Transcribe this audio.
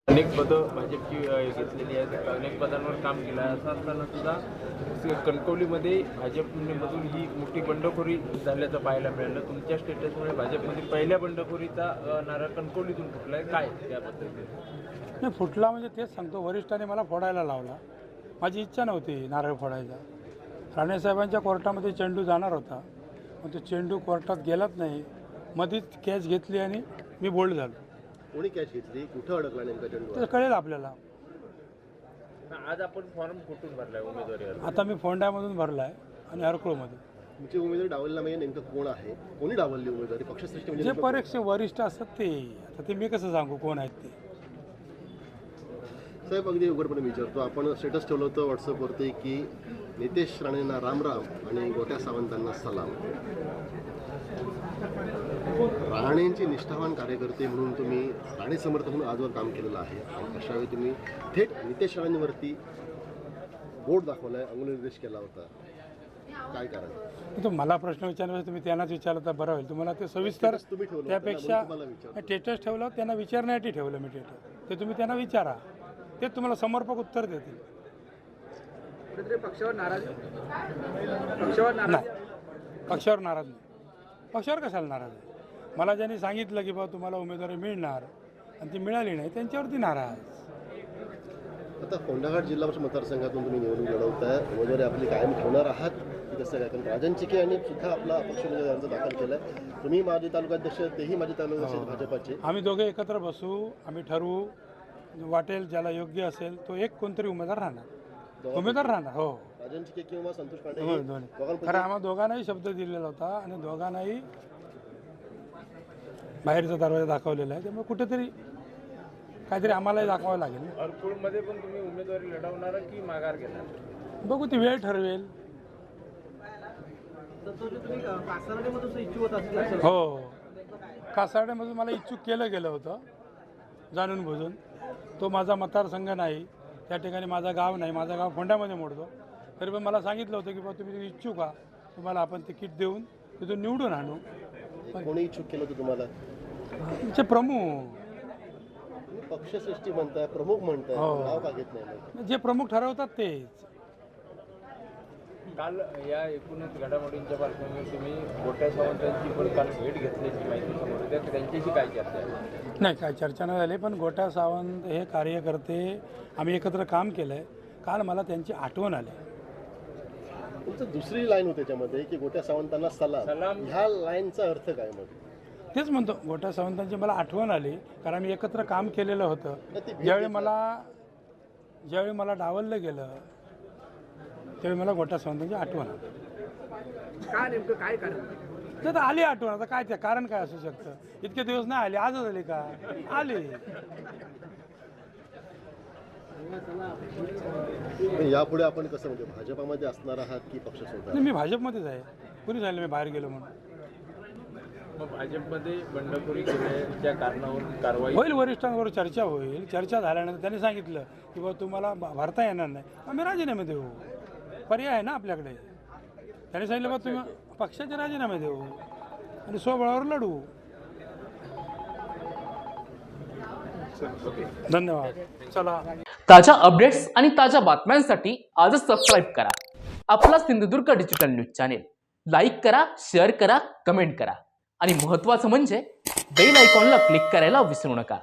अनेक पदं भाजपची घेतलेली आहेत, अनेक पदांवर काम केलं आहे. असं असताना सुद्धा कणकवलीमध्ये भाजपमधून ही मोठी बंडखोरी झाल्याचं पाहायला मिळालं. तुमच्या स्टेटसमुळे भाजपमधील पहिल्या बंडखोरीचा नारा कणकवलीतून फुटला आहे. काय त्याबद्दल? नाही, फुटला म्हणजे तेच सांगतो, वरिष्ठांनी मला फोडायला लावला. माझी इच्छा नव्हती नारळ फोडायचा. राणेसाहेबांच्या कोर्टामध्ये चेंडू जाणार होता, पण तो चेंडू कोर्टात गेलाच नाही. मध्येच कॅच घेतली आणि मी बोल्ड झालो. कोणी कॅच घेतली, कुठं अडकला नेमका चेंडू? तर कळेल आपल्याला. आज आपण फॉर्म कुठून भरलाय उमेदवारी? आता मी फोंड्यामधून भरला आहे आणि हरकुळमध्ये. तुमची उमेदवारी डावलला म्हणजे नेमकं कोण आहे? कोणी डावलली उमेदवारी? पक्षश्रेष्ठी म्हणजे जे नेमकं कोण? परीक्षा वरिष्ठ असतात ते. आता ते मी कसं सांगू कोण आहेत ते. साहेब, अगदी उघडपणे विचारतो, आपण स्टेटस ठेवलं होतं व्हॉट्सअपवरती की नितेश राणेंना रामराम आणि गोट्या सावंतांना सलाम. राणेंची निष्ठावान कार्यकर्ते म्हणून तुम्ही राणे समर्थक म्हणून आजवर काम केलेलं आहे आणि अशावेळी तुम्ही थेट नितेश राणेंवरती बोट दाखवलाय, अंगुलनिर्देश केला होता. काय कारण? तो मला प्रश्न विचारण्यापेक्षा तुम्ही त्यांनाच विचारलं तर बरं होईल. तुम्हाला ते सविस्तर तुम्ही ठेवलं होतं, त्यापेक्षा म्हणून तुम्हाला विचारतो. स्टेटस ठेवलं, त्यांना विचारण्यासाठी ठेवलं मी स्टेटस. ते तुम्ही त्यांना विचारा, ते तुम्हाला समर्पक उत्तर देतील. पक्षावर नाराज नाही, पक्षावर नाराज नाही. पक्षावर कशाला नाराज आहे? मला ज्यांनी सांगितलं की बाबा तुम्हाला उमेदवारी मिळणार आणि ती मिळाली नाही, त्यांच्यावरती नाराज. आता फोंडाघाट जिल्हा परिषद मतदारसंघातून तुम्ही निवडून लढवताय, उमेदवारी आपली कायम ठेवणार आहात की कसं काय? कारण राजन चिके यांनी सुद्धा आपला अपक्ष उमेदवार अर्ज दाखल केला आहे. तुम्ही माजी तालुकाध्यक्ष, तेही माजी तालुकाध्यक्ष आहेत भाजपाचे. आम्ही दोघे एकत्र बसू, आम्ही ठरवू, वाटेल ज्याला योग्य असेल तो एक कोणतरी उमेदवार राहणार. हो, राजन चिके किंवा संतोष पांडे हो, हे दोन्ही. दोघांपैकी खरं आम्हाला दोघांनाही शब्द दिलेला होता आणि दोघांनाही बाहेरचा दरवाजा दाखवलेला आहे. त्यामुळे कुठेतरी काहीतरी आम्हालाही दाखवावं लागेल ना. हरकुळमध्ये पण तुम्ही उमेदवारी लढवणार की माघार घेणार? बघू, ती वेळ ठरवेल. हो, कासारड्यामधून मला इच्छुक केलं गेलं होतं जाणून बुजून. तो माझा मतदारसंघ नाही, त्या ठिकाणी माझं गाव नाही, माझं गाव फोंड्यामध्ये मोडतो. तरी पण मला सांगितलं होतं की बाबा तुम्ही इच्छुक आहात, तुम्हाला आपण तिकीट देऊन तिथून निवडून आणू. कोणी इच्छुक केलं होतं तुम्हाला? तुमचे प्रमुख. तुम्ही पक्षश्रेष्ठी म्हणताय, प्रमुख म्हणताय, हो. नाव का घेत नाही मग? जे प्रमुख ठरवतात तेच. काल या एकूणच घडामोडींच्या पार्श्वभूमीवर तुम्ही गोट्या सावंतांची पण काल भेट घेतल्याची माहिती समोर येते. त्यांच्याशी काय चर्चा आहे? नाही, काय चर्चा नाही झाली, पण गोट्या सावंत हे कार्यकर्ते आम्ही एकत्र काम केलं आहे. काल मला त्यांची आठवण आली. तुमचं दुसरी लाईन होती त्याच्यामध्ये की गोट्या सावंतांना सलाम. सलाम. ह्या लाईनचा अर्थ काय मग? तेच म्हणतो, गोट्या सावंतांची मला आठवण आली, कारण आम्ही एकत्र काम केलेलं होतं. ज्यावेळी मला डावललं गेलं त्यावेळी मला गोट्या सावंतांची आठवण आली. काय नेमकं काय कारण? तर आली आठवण. आता काय ते कारण काय असू शकतं? इतके दिवस नाही आली, आजच आली का? आली. यापुढे आपण कसं म्हणजे भाजपामध्ये असणार आहात की पक्ष सोडणार? नाही, मी भाजपमध्येच आहे. कुणी सांगितलं मी बाहेर गेलो म्हणून? मग भाजपमध्ये बंडखोरी केल्याच्या कारणावर कारवाई होईल, वरिष्ठांवर चर्चा होईल. चर्चा झाल्यानंतर त्यांनी सांगितलं की बाबा तुम्हाला भरता येणार नाही, आम्ही राजीनामे देऊ. पर्याय आहे ना आपल्याकडे. त्यांनी सांगितलं बाबा तुम्ही पक्षाचे राजीनामे देऊ आणि स्वबळावर लढू. धन्यवाद. चला. ताज्या अपडेट्स आणि ताज्या बातम्यांसाठी आजच सबस्क्राईब करा आपला Sindhudurg digital news channel. Like करा, शेअर करा, कमेंट करा आणि महत्त्वाचं म्हणजे बेल आयकॉनला क्लिक करायला विसरू नका.